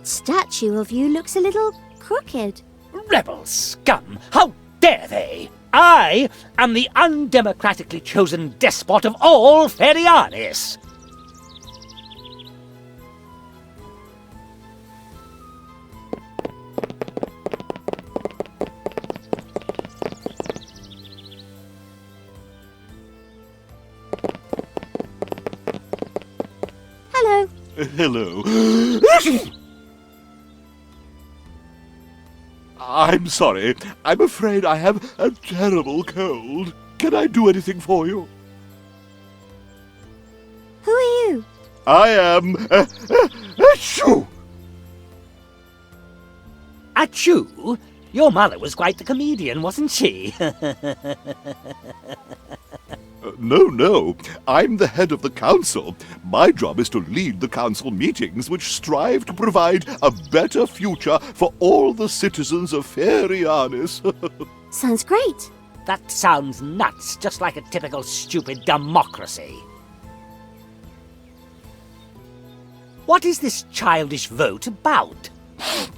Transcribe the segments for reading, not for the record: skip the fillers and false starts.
That statue of you looks a little crooked. Rebel scum! How dare they! I am the undemocratically chosen despot of all Ferianis! Hello. Hello. I'm sorry. I'm afraid I have a terrible cold. Can I do anything for you? Who are you? I am... Achoo! Achoo? Your mother was quite the comedian, wasn't she? No. I'm the head of the council. My job is to lead the council meetings which strive to provide a better future for all the citizens of Ferianis. Sounds great. That sounds nuts, just like a typical stupid democracy. What is this childish vote about?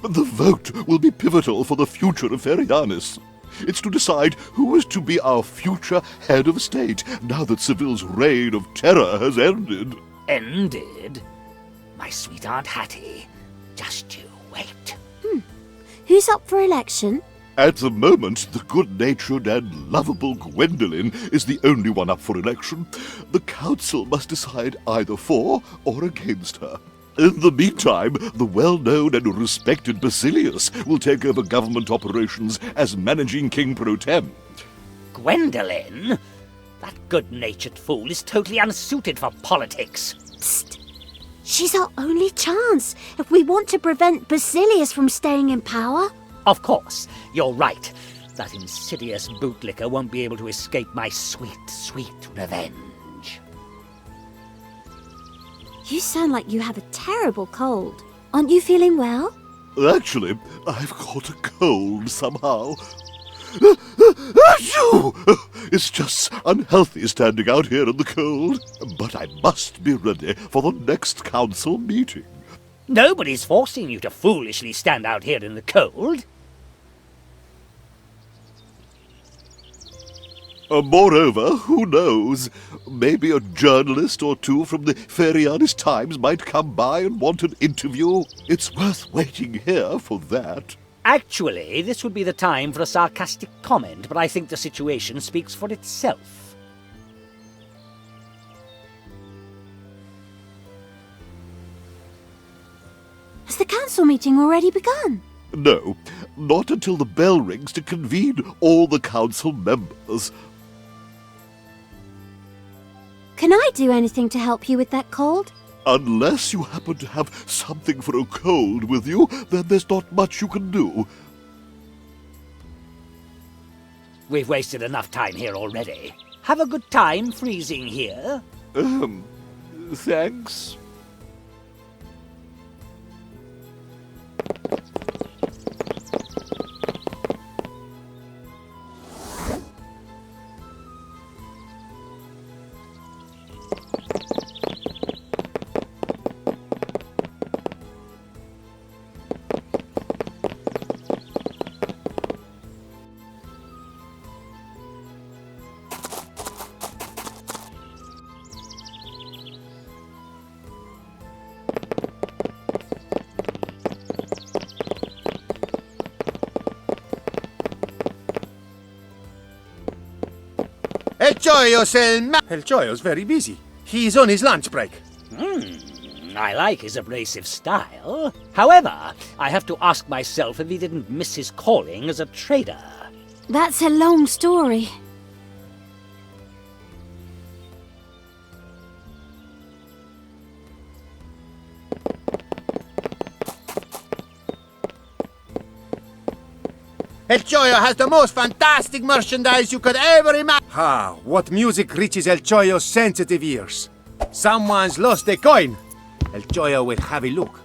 The vote will be pivotal for the future of Ferianis. It's to decide who is to be our future head of state, now that Ceville's reign of terror has ended. Ended? My sweet Aunt Hattie, just you wait. Who's up for election? At the moment, the good-natured and lovable Gwendolen is the only one up for election. The council must decide either for or against her. In the meantime, the well-known and respected Basilius will take over government operations as managing king pro tem. Gwendolen? That good-natured fool is totally unsuited for politics. Psst. She's our only chance if we want to prevent Basilius from staying in power. Of course, you're right. That insidious bootlicker won't be able to escape my sweet, sweet revenge. You sound like you have a terrible cold. Aren't you feeling well? Actually, I've caught a cold somehow. Achoo! It's just unhealthy standing out here in the cold. But I must be ready for the next council meeting. Nobody's forcing you to foolishly stand out here in the cold. Moreover, who knows? Maybe a journalist or two from the Ferianis Times might come by and want an interview. It's worth waiting here for that. Actually, this would be the time for a sarcastic comment, but I think the situation speaks for itself. Has the council meeting already begun? No, not until the bell rings to convene all the council members. Can I do anything to help you with that cold? Unless you happen to have something for a cold with you, then there's not much you can do. We've wasted enough time here already. Have a good time freezing here. Thanks. El Choyo's very busy. He's on his lunch break. I like his abrasive style. However, I have to ask myself if he didn't miss his calling as a trader. That's a long story. El Choyo has the most fantastic merchandise you could ever imagine. What music reaches El Choyo's sensitive ears? Someone's lost a coin. El Choyo will have a look.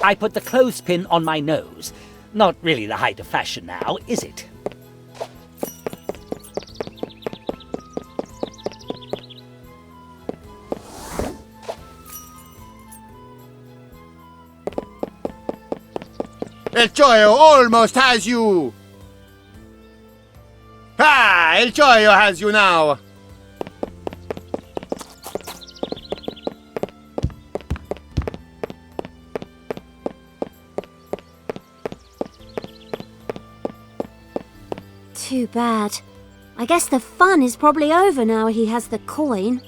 I put the clothespin on my nose. Not really the height of fashion now, is it? El Choyo almost has you! Ah, El Choyo has you now! Too bad. I guess the fun is probably over now he has the coin.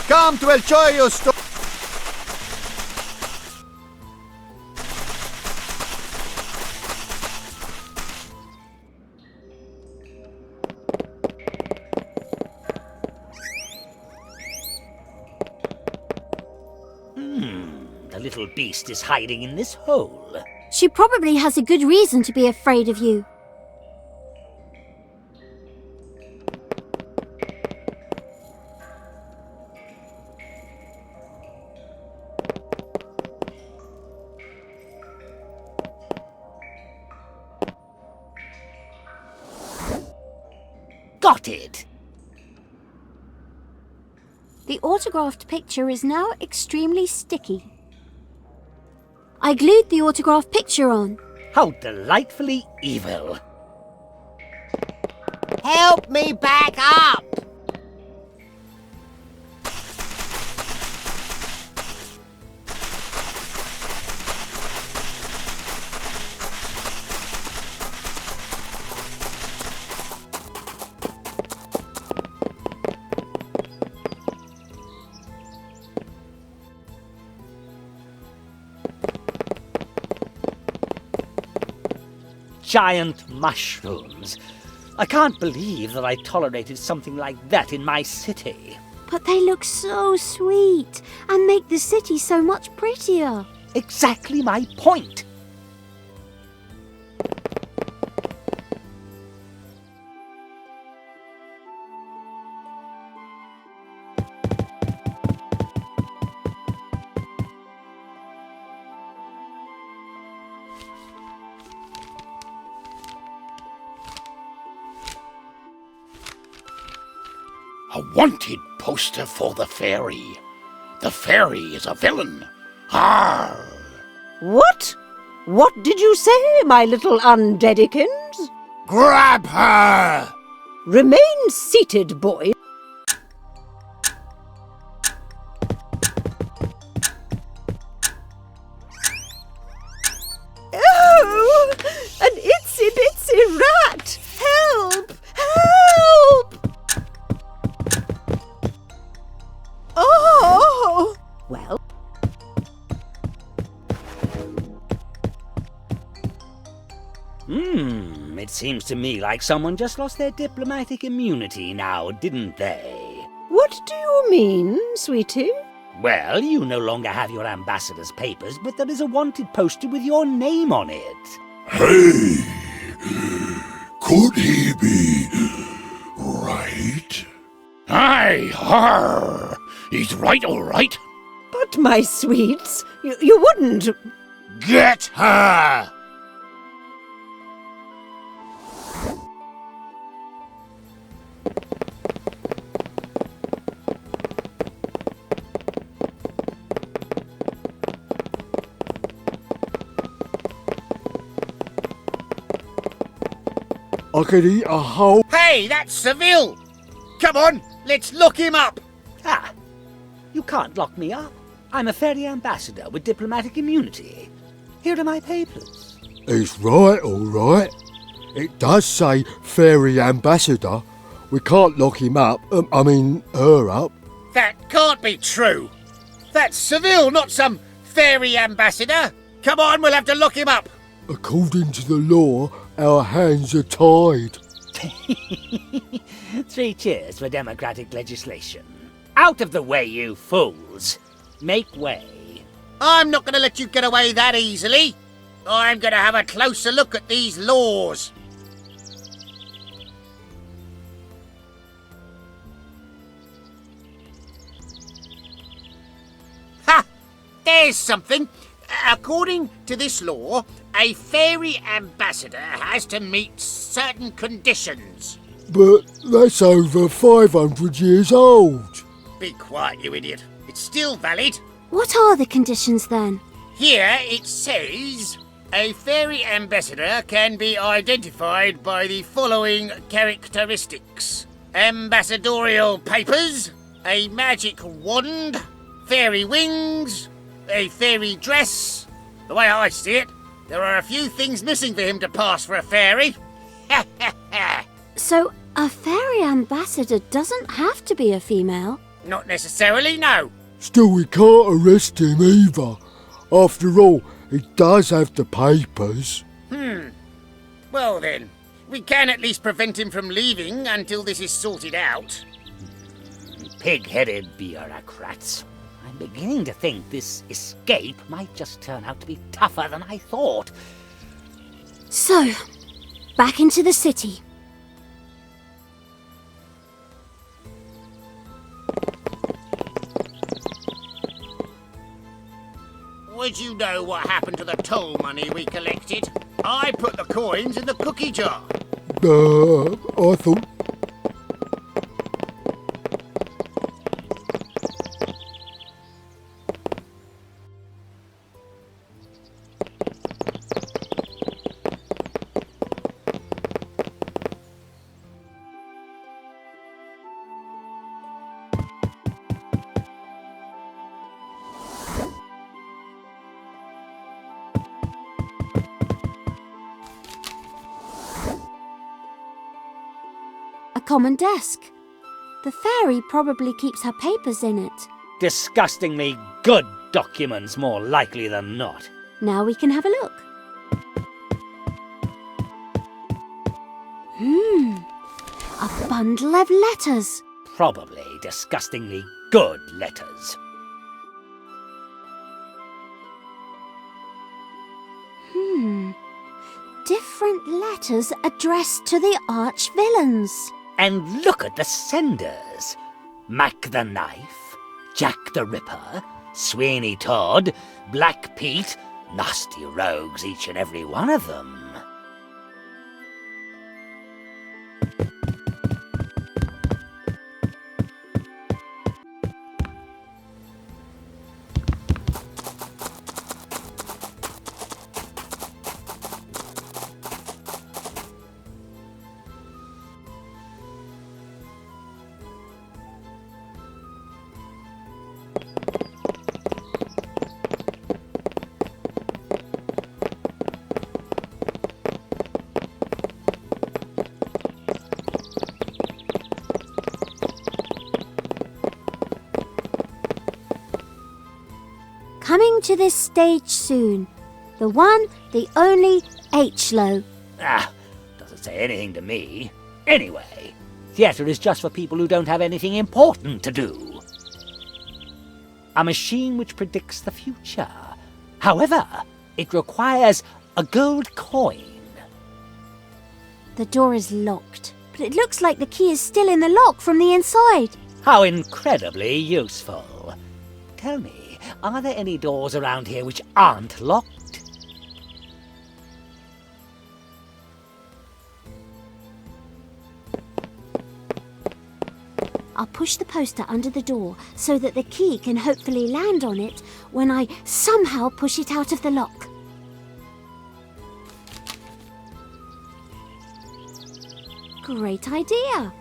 Come to El Choyo store! The little beast is hiding in this hole. She probably has a good reason to be afraid of you. Got it! The autographed picture is now extremely sticky. I glued the autographed picture on. How delightfully evil! Help me back up! Giant mushrooms. I can't believe that I tolerated something like that in my city. But they look so sweet and make the city so much prettier. Exactly my point. A wanted poster for the fairy. The fairy is a villain. Arr! What? What did you say, my little undeadikins? Grab her! Remain seated, boy. Oh! An itsy-bitsy rat! Help! Help! Oh! Well... It seems to me like someone just lost their diplomatic immunity now, didn't they? What do you mean, sweetie? Well, you no longer have your ambassador's papers, but there is a wanted poster with your name on it. Hey! Could he be right? Aye, arr! He's right, all right. But, my sweets, you wouldn't... Get her! I could eat a whole... Hey, that's Ceville! Come on, let's lock him up! Ah, you can't lock me up. I'm a fairy ambassador with diplomatic immunity. Here are my papers. It's right, all right. It does say fairy ambassador. We can't lock him up. Her up. That can't be true! That's Ceville, not some fairy ambassador! Come on, we'll have to lock him up! According to the law, our hands are tied. 3 cheers for democratic legislation. Out of the way, you fools. Make way. I'm not going to let you get away that easily. I'm going to have a closer look at these laws. Ha! There's something. According to this law, a fairy ambassador has to meet certain conditions. But that's over 500 years old. Be quiet, you idiot. It's still valid. What are the conditions then? Here it says, a fairy ambassador can be identified by the following characteristics. Ambassadorial papers, a magic wand, fairy wings, a fairy dress. The way I see it, there are a few things missing for him to pass for a fairy. So, a fairy ambassador doesn't have to be a female? Not necessarily, no. Still, we can't arrest him either. After all, he does have the papers. Well then, we can at least prevent him from leaving until this is sorted out. Pig-headed bureaucrats. I'm beginning to think this escape might just turn out to be tougher than I thought. So, back into the city. Would you know what happened to the toll money we collected? I put the coins in the cookie jar. I thought... A common desk. The fairy probably keeps her papers in it. Disgustingly good documents, more likely than not. Now we can have a look. A bundle of letters. Probably disgustingly good letters. Different letters addressed to the arch-villains. And look at the senders. Mac the Knife, Jack the Ripper, Sweeney Todd, Black Pete, nasty rogues, each and every one of them. Coming to this stage soon. The one, the only H-Lo. Doesn't say anything to me. Anyway, theatre is just for people who don't have anything important to do. A machine which predicts the future. However, it requires a gold coin. The door is locked, but it looks like the key is still in the lock from the inside. How incredibly useful. Tell me, are there any doors around here which aren't locked? I'll push the poster under the door so that the key can hopefully land on it when I somehow push it out of the lock. Great idea.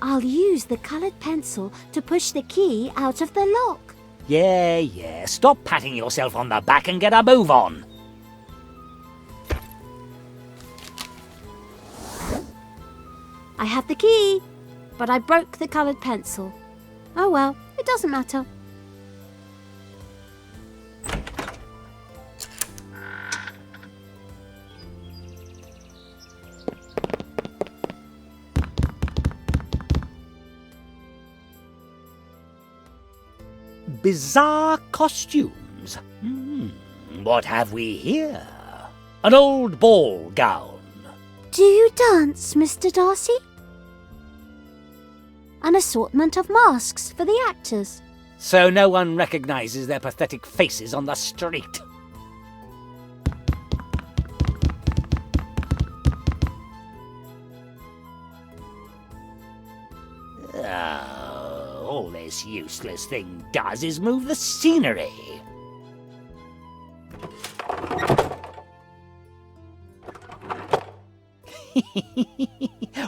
I'll use the coloured pencil to push the key out of the lock. Yeah, stop patting yourself on the back and get a move on. I have the key, but I broke the coloured pencil. Oh well, it doesn't matter. Bizarre costumes. What have we here? An old ball gown. Do you dance, Mr. Darcy? An assortment of masks for the actors. So no one recognises their pathetic faces on the street. All they this useless thing does is move the scenery.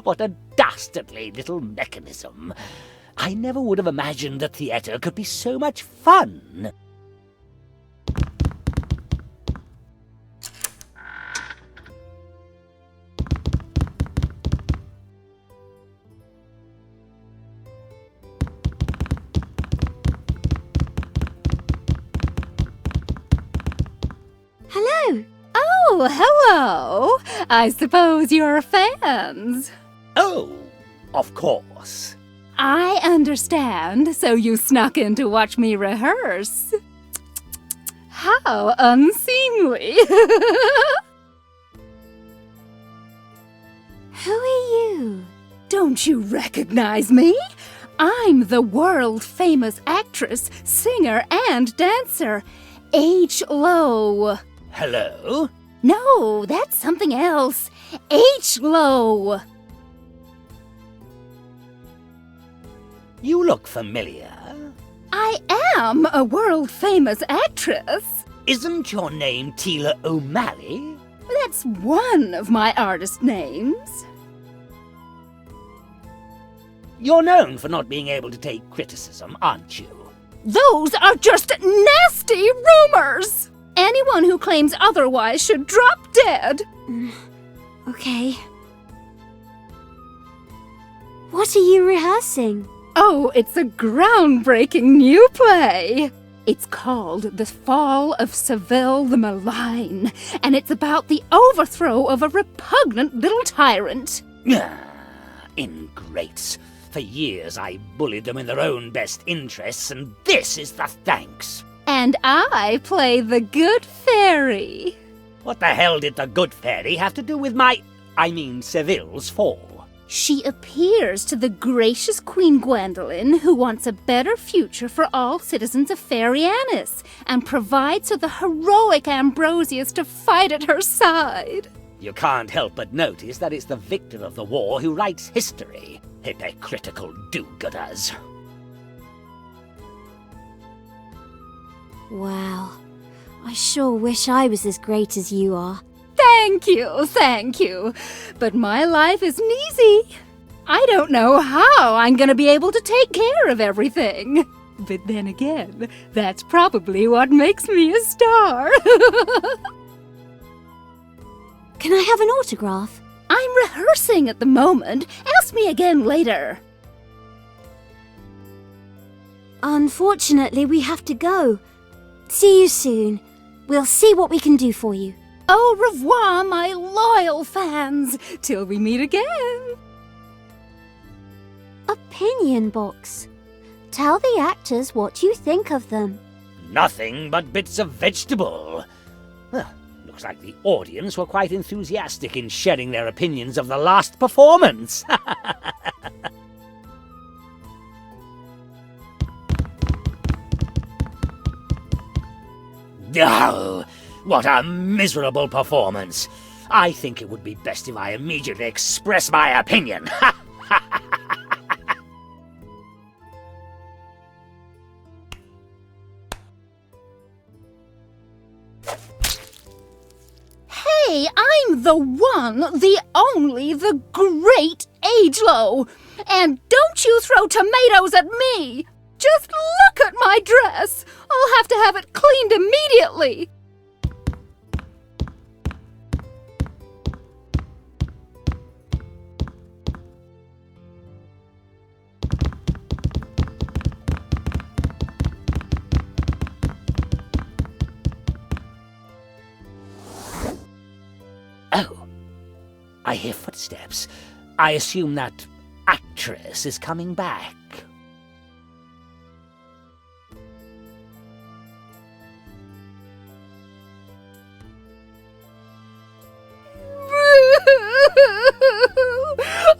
What a dastardly little mechanism. I never would have imagined the theatre could be so much fun. Hello. Oh, hello. I suppose you're fans. Oh, of course. I understand, so you snuck in to watch me rehearse. How unseemly. Who are you? Don't you recognize me? I'm the world-famous actress, singer, and dancer, H. Lowe. Hello? No, that's something else. H. Lowe. You look familiar. I am a world-famous actress. Isn't your name Tila O'Malley? That's one of my artist names. You're known for not being able to take criticism, aren't you? Those are just nasty rumors! Anyone who claims otherwise should drop dead. Okay. What are you rehearsing? Oh, it's a groundbreaking new play. It's called The Fall of Ceville the Malign, and it's about the overthrow of a repugnant little tyrant. Ah, ingrates. For years I bullied them in their own best interests, and this is the thanks. And I play the good fairy. What the hell did the good fairy have to do with Ceville's fall? She appears to the gracious Queen Gwendolen, who wants a better future for all citizens of Fairyannus, and provides for the heroic Ambrosius to fight at her side. You can't help but notice that it's the victor of the war who writes history. Hypocritical do-gooders. Wow. I sure wish I was as great as you are. Thank you. But my life isn't easy. I don't know how I'm gonna be able to take care of everything. But then again, that's probably what makes me a star. Can I have an autograph? I'm rehearsing at the moment. Ask me again later. Unfortunately, we have to go. See you soon. We'll see what we can do for you. Au revoir, my loyal fans. Till we meet again. Opinion box. Tell the actors what you think of them. Nothing but bits of vegetable. Well, looks like the audience were quite enthusiastic in sharing their opinions of the last performance. Oh, what a miserable performance. I think it would be best if I immediately express my opinion. Hey, I'm the one, the only, the great Agelow. And don't you throw tomatoes at me! Just look at my dress! I'll have to have it cleaned immediately! Oh, I hear footsteps. I assume that actress is coming back.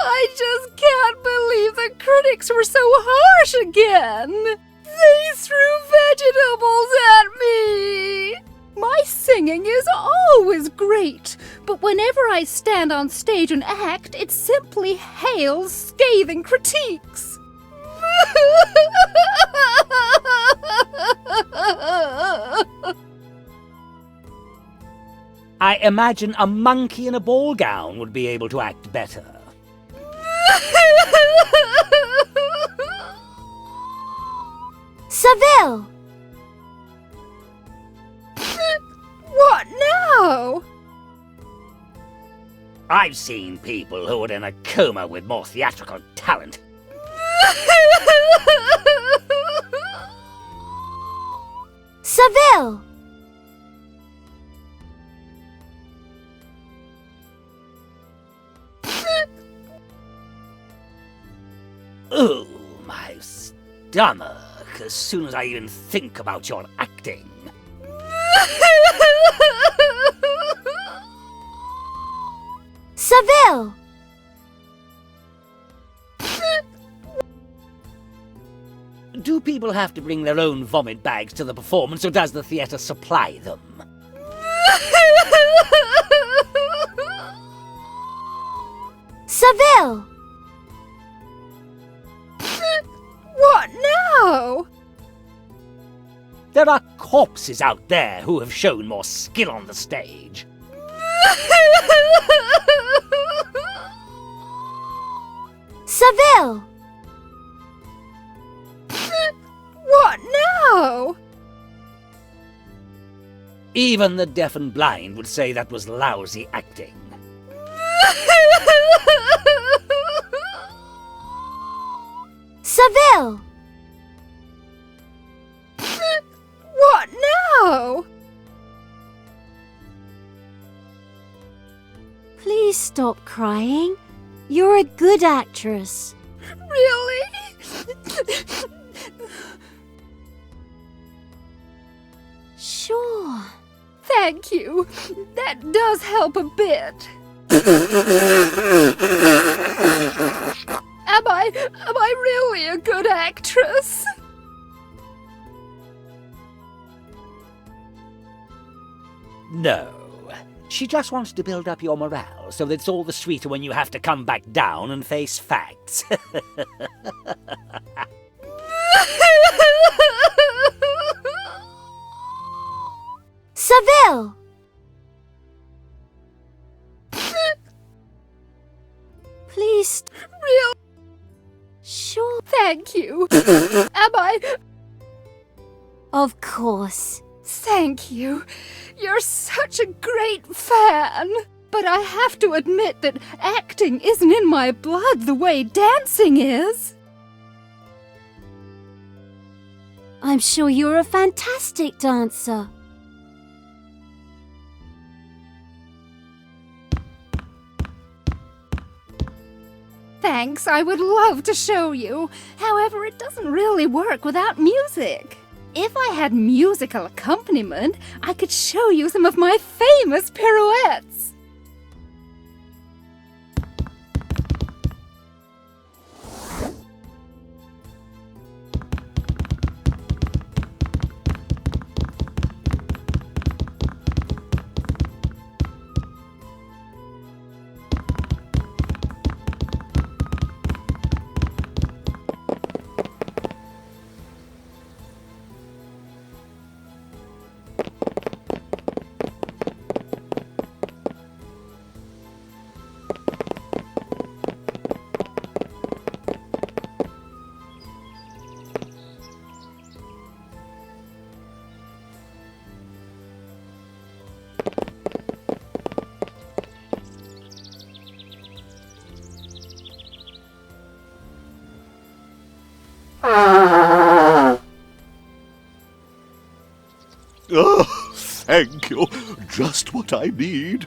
I just can't believe the critics were so harsh again. They threw vegetables at me. My singing is always great, but whenever I stand on stage and act, it simply hails scathing critiques. I imagine a monkey in a ball gown would be able to act better. Ceville! What now? I've seen people who are in a coma with more theatrical talent. Ceville! Ooh, my stomach, as soon as I even think about your acting. Ceville! Do people have to bring their own vomit bags to the performance, or does the theatre supply them? Ceville! What now? There are corpses out there who have shown more skill on the stage. Ceville! What now? Even the deaf and blind would say that was lousy acting. Ceville! What now? Please stop crying. You're a good actress. Really? Sure. Thank you. That does help a bit. Am I really a good actress? No. She just wants to build up your morale so that it's all the sweeter when you have to come back down and face facts. Ceville! Please. Real? Sure. Thank you. Am I? Of course. Thank you. You're such a great fan. But I have to admit that acting isn't in my blood the way dancing is. I'm sure you're a fantastic dancer. Thanks, I would love to show you. However, it doesn't really work without music. If I had musical accompaniment, I could show you some of my famous pirouettes. Oh, thank you. Just what I need.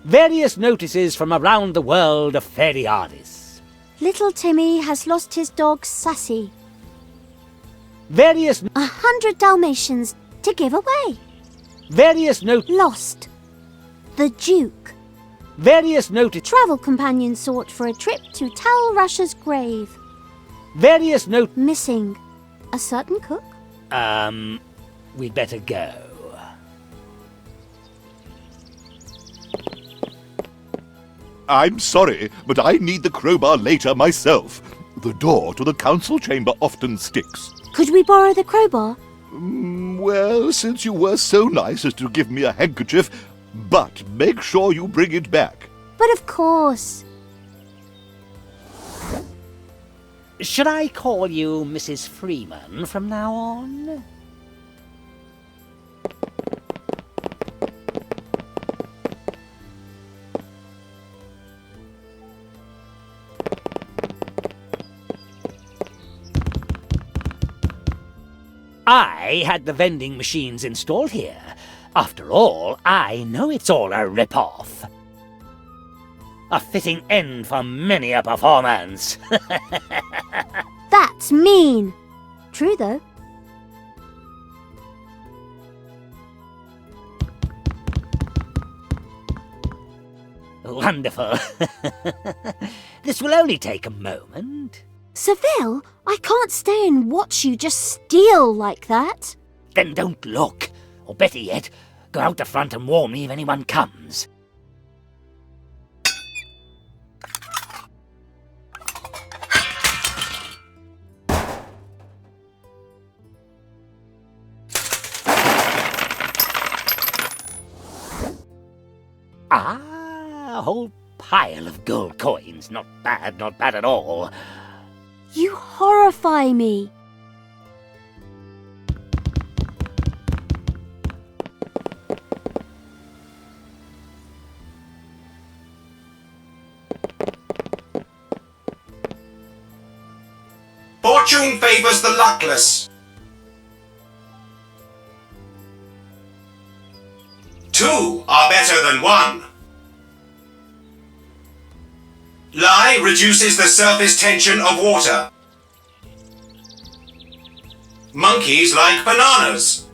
Various notices from around the world of fairy artists. Little Timmy has lost his dog Sassy. Various 100 Dalmatians to give away. Lost. The Duke. Various notices. Travel companion sought for a trip to Tal Russia's grave. Various Missing. A certain cook. We'd better go. I'm sorry, but I need the crowbar later myself. The door to the council chamber often sticks. Could we borrow the crowbar? Well, since you were so nice as to give me a handkerchief, but make sure you bring it back. But of course. Should I call you Mrs. Freeman from now on? I had the vending machines installed here. After all, I know it's all a rip-off. A fitting end for many a performance. That's mean. True, though. Wonderful. This will only take a moment. Ceville, I can't stay and watch you just steal like that. Then don't look. Or better yet, go out the front and warn me if anyone comes. Ah, a whole pile of gold coins. Not bad at all. You horrify me. Fortune favors the luckless. 2 are better than 1. Lye reduces the surface tension of water. Monkeys like bananas.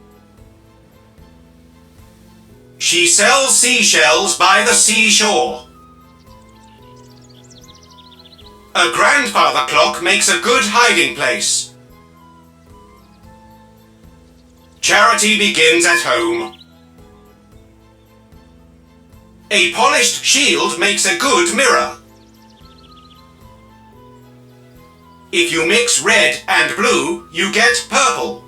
She sells seashells by the seashore. A grandfather clock makes a good hiding place. Charity begins at home. A polished shield makes a good mirror. If you mix red and blue, you get purple.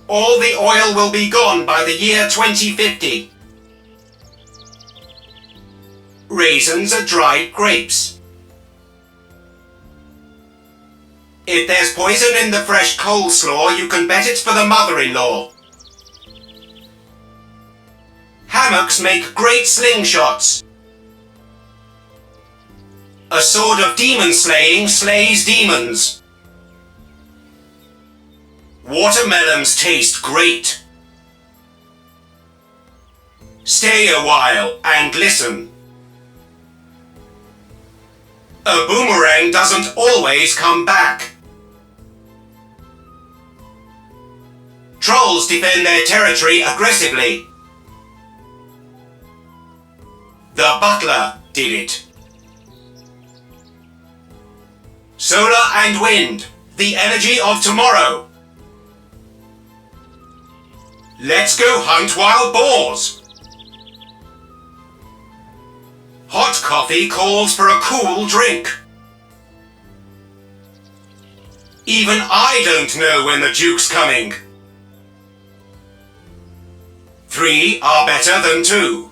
All the oil will be gone by the year 2050. Raisins are dried grapes. If there's poison in the fresh coleslaw, you can bet it's for the mother-in-law. Hammocks make great slingshots. A sword of demon slaying slays demons. Watermelons taste great. Stay a while and listen. A boomerang doesn't always come back. Trolls defend their territory aggressively. The butler did it. Solar and wind, the energy of tomorrow. Let's go hunt wild boars. Hot coffee calls for a cool drink. Even I don't know when the Duke's coming. 3 are better than 2.